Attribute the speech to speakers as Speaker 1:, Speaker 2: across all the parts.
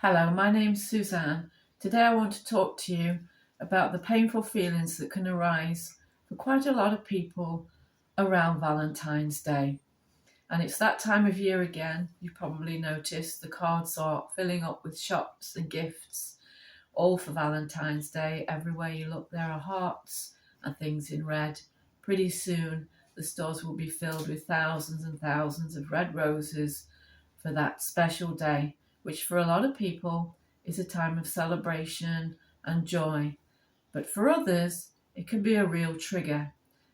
Speaker 1: Hello, my name's Suzanne. Today I want to talk to you about the painful feelings that can arise for quite a lot of people around Valentine's Day. And it's that time of year again. You've probably noticed the cards are filling up with shops and gifts, all for Valentine's Day. Everywhere you look, there are hearts and things in red. Pretty soon, the stores will be filled with thousands and thousands of red roses for that special day, which for a lot of people is a time of celebration and joy. But for others, it can be a real trigger.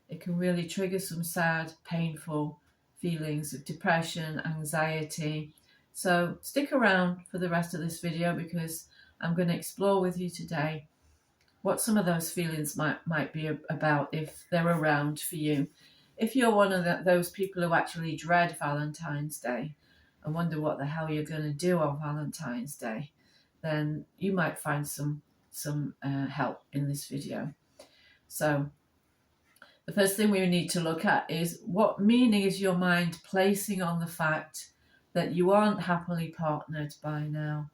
Speaker 1: It can really trigger some sad, painful feelings of depression, anxiety. So stick around for the rest of this video because I'm going to explore with you today what some of those feelings might be about if they're around for you. If you're one of those people who actually dread Valentine's Day and wonder what the hell you're going to do on Valentine's Day, then you might find some help in this video. So the first thing we need to look at is what meaning is your mind placing on the fact that you aren't happily partnered by now.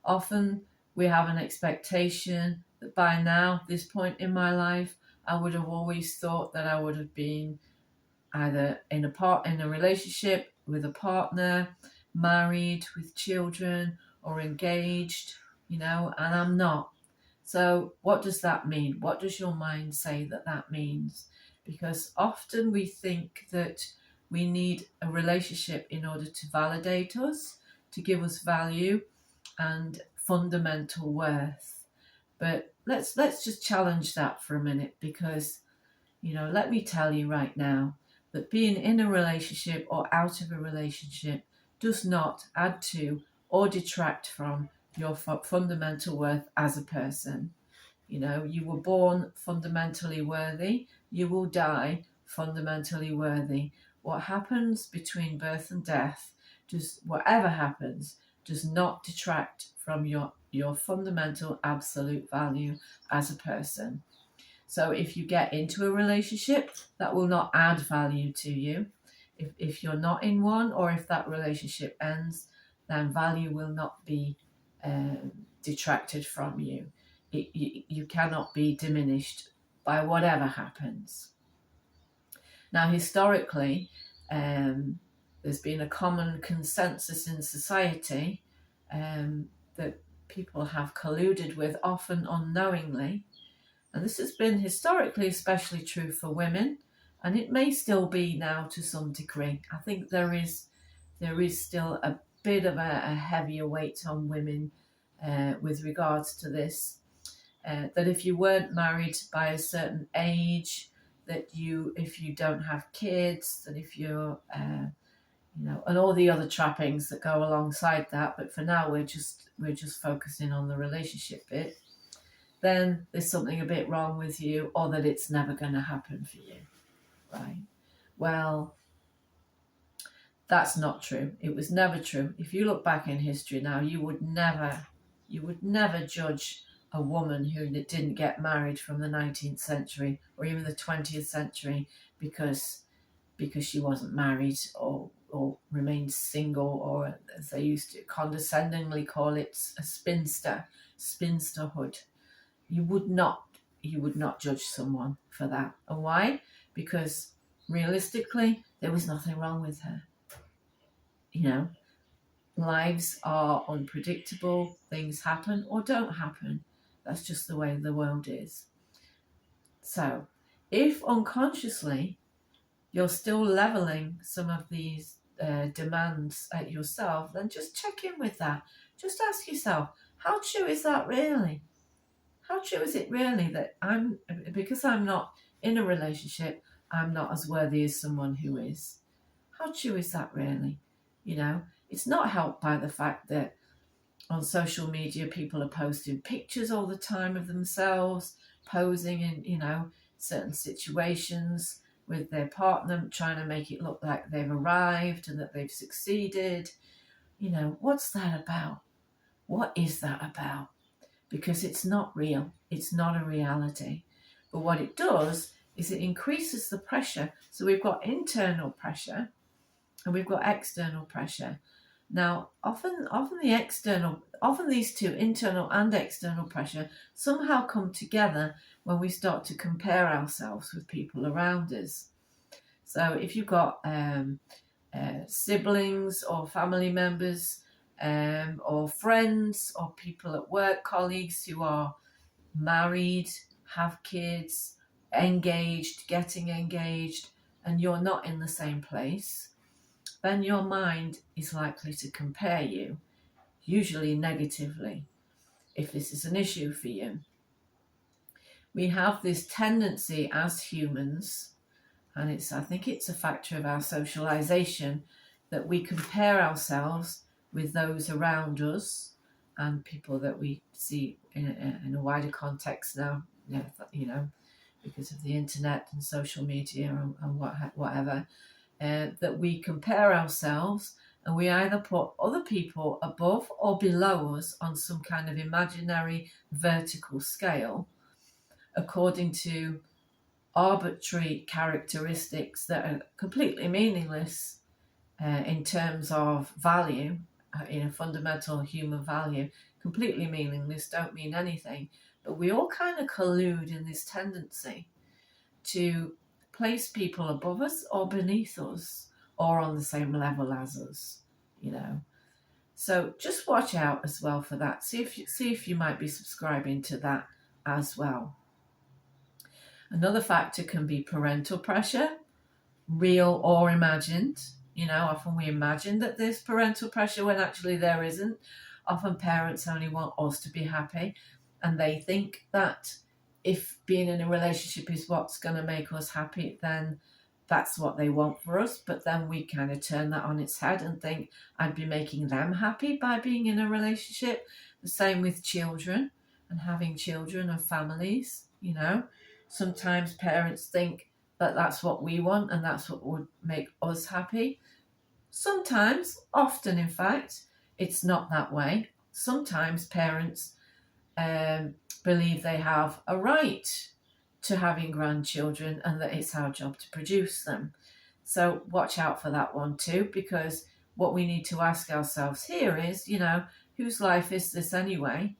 Speaker 1: Often we have an expectation that by now, this point in my life, I would have always thought that I would have been either in a relationship with a partner, married with children, or engaged, and I'm not. So what does that mean? What does your mind say that means? Because often we think that we need a relationship in order to validate us, to give us value and fundamental worth. But let's just challenge that for a minute, because let me tell you right now that being in a relationship or out of a relationship does not add to or detract from your fundamental worth as a person. You were born fundamentally worthy. You will die fundamentally worthy. What happens between birth and death, whatever happens, does not detract from your fundamental absolute value as a person. So if you get into a relationship, that will not add value to you. If you're not in one, or if that relationship ends, then value will not be detracted from you. You cannot be diminished by whatever happens. Now, historically, there's been a common consensus in society that people have colluded with, often unknowingly. And this has been historically especially true for women, and it may still be now to some degree. I think there is still a bit of a heavier weight on women with regards to this. That if you weren't married by a certain age, that if you don't have kids, that if you're and all the other trappings that go alongside that. But for now, we're just focusing on the relationship bit. Then there's something a bit wrong with you, or that it's never going to happen for you, right? Well, that's not true. It was never true. If you look back in history now, you would never judge a woman who didn't get married from the 19th century or even the 20th century because she wasn't married or remained single, or as they used to condescendingly call it, a spinsterhood. You would not judge someone for that. And why? Because realistically, there was nothing wrong with her. Lives are unpredictable. Things happen or don't happen. That's just the way the world is. So if unconsciously you're still leveling some of these demands at yourself, then just check in with that. Just ask yourself, how true is that really? How true is it really that because I'm not in a relationship, I'm not as worthy as someone who is? How true is that really? It's not helped by the fact that on social media, people are posting pictures all the time of themselves, posing in, certain situations with their partner, trying to make it look like they've arrived and that they've succeeded. What's that about? What is that about? Because it's not real. It's not a reality. But what it does is it increases the pressure. So we've got internal pressure and we've got external pressure. Now, often these two, internal and external pressure, somehow come together when we start to compare ourselves with people around us. So if you've got siblings or family members, or friends or people at work, colleagues who are married, have kids, engaged, getting engaged, and you're not in the same place, then your mind is likely to compare you, usually negatively, if this is an issue for you. We have this tendency as humans, and I think it's a factor of our socialization, that we compare ourselves with those around us and people that we see in a wider context now, because of the internet and social media and whatever, that we compare ourselves, and we either put other people above or below us on some kind of imaginary vertical scale according to arbitrary characteristics that are completely meaningless in terms of value, fundamental human value, completely meaningless, don't mean anything. But we all kind of collude in this tendency to place people above us or beneath us or on the same level as us, So just watch out as well for that. See if you might be subscribing to that as well. Another factor can be parental pressure, real or imagined. Often we imagine that there's parental pressure when actually there isn't. Often parents only want us to be happy, and they think that if being in a relationship is what's going to make us happy, then that's what they want for us. But then we kind of turn that on its head and think, I'd be making them happy by being in a relationship. The same with children and having children and families. Sometimes parents think that that's what we want and that's what would make us happy. Sometimes, often in fact, it's not that way. Sometimes parents believe they have a right to having grandchildren and that it's our job to produce them. So watch out for that one too, because what we need to ask ourselves here is, whose life is this anyway?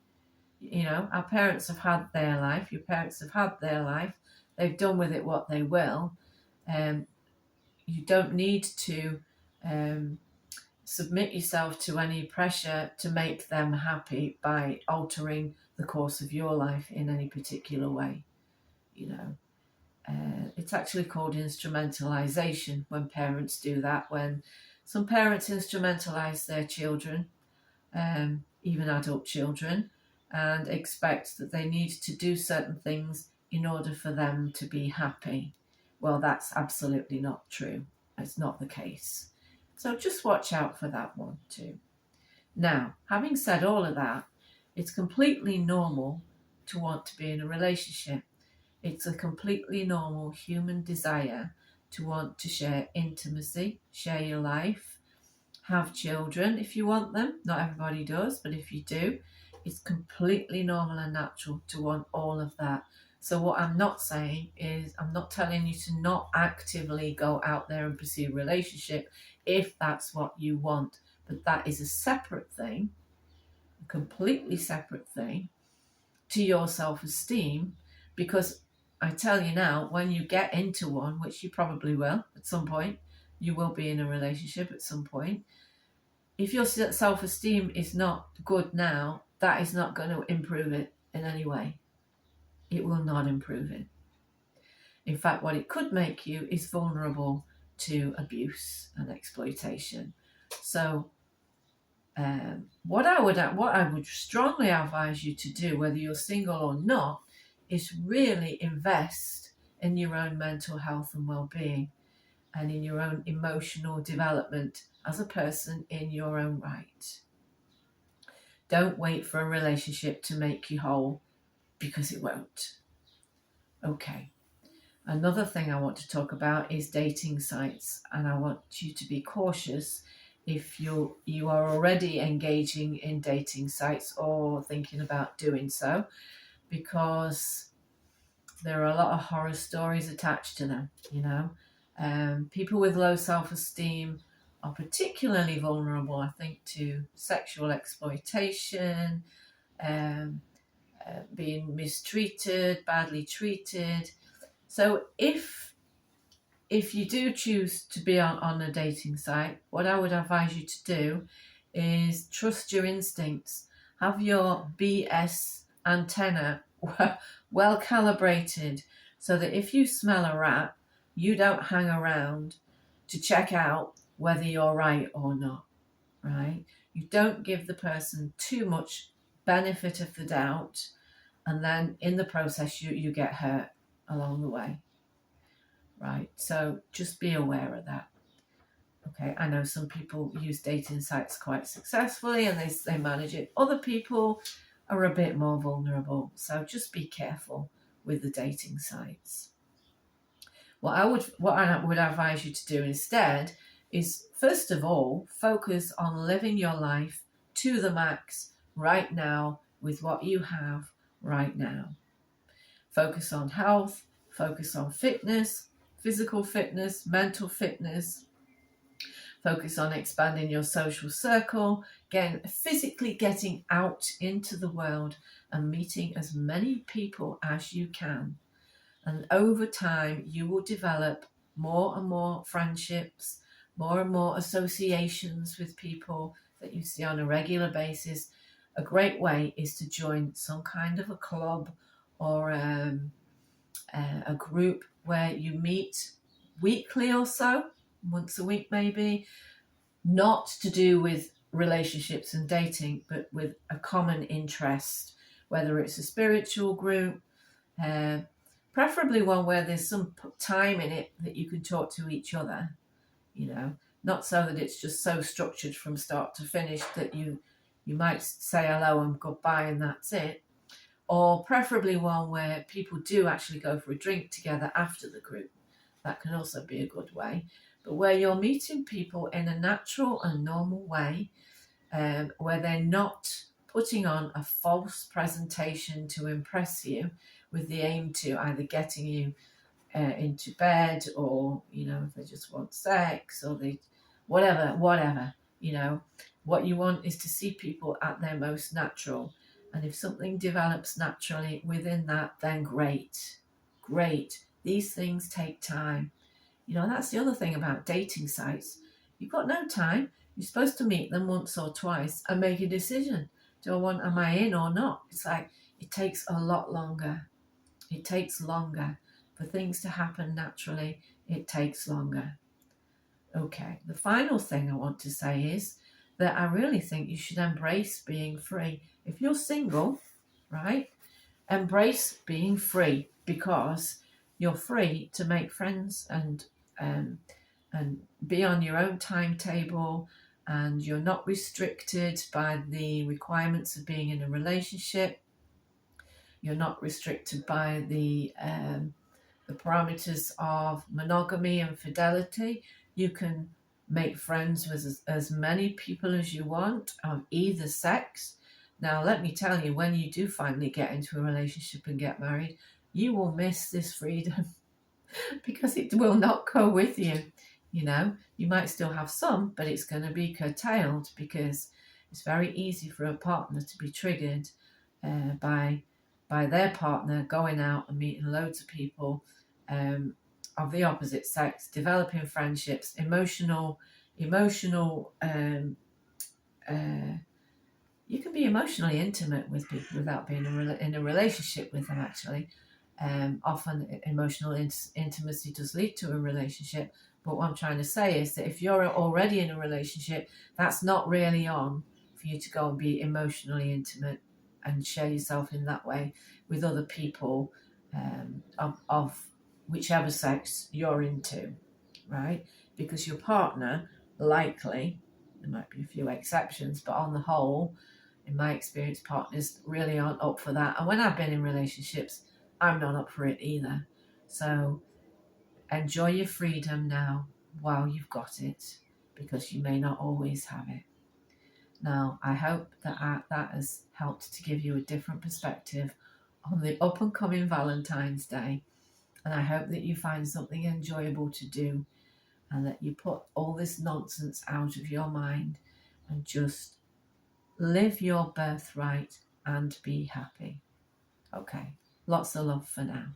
Speaker 1: Our parents have had their life, your parents have had their life, they've done with it what they will. You don't need to submit yourself to any pressure to make them happy by altering the course of your life in any particular way. It's actually called instrumentalization when parents do that. When some parents instrumentalize their children, even adult children, and expect that they need to do certain things in order for them to be happy. Well, that's absolutely not true. It's not the case. So just watch out for that one too. Now, having said all of that, it's completely normal to want to be in a relationship. It's a completely normal human desire to want to share intimacy, share your life, have children if you want them. Not everybody does, but if you do, it's completely normal and natural to want all of that. So what I'm not saying is, I'm not telling you to not actively go out there and pursue a relationship if that's what you want. But that is a separate thing, a completely separate thing to your self-esteem, because I tell you now, when you get into one, which you probably will at some point, you will be in a relationship at some point. If your self-esteem is not good now, that is not going to improve it in any way. It will not improve it. In fact, what it could make you is vulnerable to abuse and exploitation. So what I would strongly advise you to do, whether you're single or not, is really invest in your own mental health and well-being and in your own emotional development as a person in your own right. Don't wait for a relationship to make you whole, because it won't. Okay. Another thing I want to talk about is dating sites, and I want you to be cautious if you are already engaging in dating sites or thinking about doing so, because there are a lot of horror stories attached to them. People with low self-esteem are particularly vulnerable, I think, to sexual exploitation, um, being mistreated, badly treated. So if you do choose to be on a dating site, what I would advise you to do is trust your instincts. Have your BS antenna well calibrated so that if you smell a rat, you don't hang around to check out whether you're right or not, right? You don't give the person too much benefit of the doubt, and then in the process you get hurt along the way, right? So just be aware of that. Okay, I know some people use dating sites quite successfully and they manage it. Other people are a bit more vulnerable, so just be careful with the dating sites. What I would advise you to do instead is, first of all, focus on living your life to the max right now with what you have right now. Focus on health, focus on fitness, physical fitness, mental fitness. Focus on expanding your social circle, physically getting out into the world and meeting as many people as you can. And over time, you will develop more and more friendships, more and more associations with people that you see on a regular basis. A great way is to join some kind of a club or a group where you meet weekly or so, once a week maybe, not to do with relationships and dating, but with a common interest, whether it's a spiritual group, preferably one where there's some time in it that you can talk to each other, not so that it's just so structured from start to finish that you might say hello and goodbye and that's it. Or preferably one where people do actually go for a drink together after the group. That can also be a good way. But where you're meeting people in a natural and normal way, where they're not putting on a false presentation to impress you with the aim to either getting you into bed, or, if they just want sex, or they, whatever, what you want is to see people at their most natural. And if something develops naturally within that, then great. These things take time. That's the other thing about dating sites. You've got no time. You're supposed to meet them once or twice and make a decision. Am I in or not? It's like, it takes a lot longer. It takes longer. For things to happen naturally, it takes longer. Okay, the final thing I want to say is that I really think you should embrace being free. If you're single, right, embrace being free, because you're free to make friends and be on your own timetable, and you're not restricted by the requirements of being in a relationship. You're not restricted by the parameters of monogamy and fidelity. You can make friends with as many people as you want of either sex. Now, let me tell you, when you do finally get into a relationship and get married, you will miss this freedom because it will not go with you. You might still have some, but it's going to be curtailed, because it's very easy for a partner to be triggered by their partner going out and meeting loads of people of the opposite sex, developing friendships, emotional. You can be emotionally intimate with people without being in a relationship with them, actually. Often emotional intimacy does lead to a relationship. But what I'm trying to say is that if you're already in a relationship, that's not really on for you to go and be emotionally intimate and share yourself in that way with other people of whichever sex you're into, right? Because your partner, likely, there might be a few exceptions, but on the whole, in my experience, partners really aren't up for that. And when I've been in relationships, I'm not up for it either. So enjoy your freedom now while you've got it, because you may not always have it. Now, I hope that has helped to give you a different perspective on the up and coming Valentine's Day. And I hope that you find something enjoyable to do and that you put all this nonsense out of your mind and just live your birthright and be happy. Okay, lots of love for now.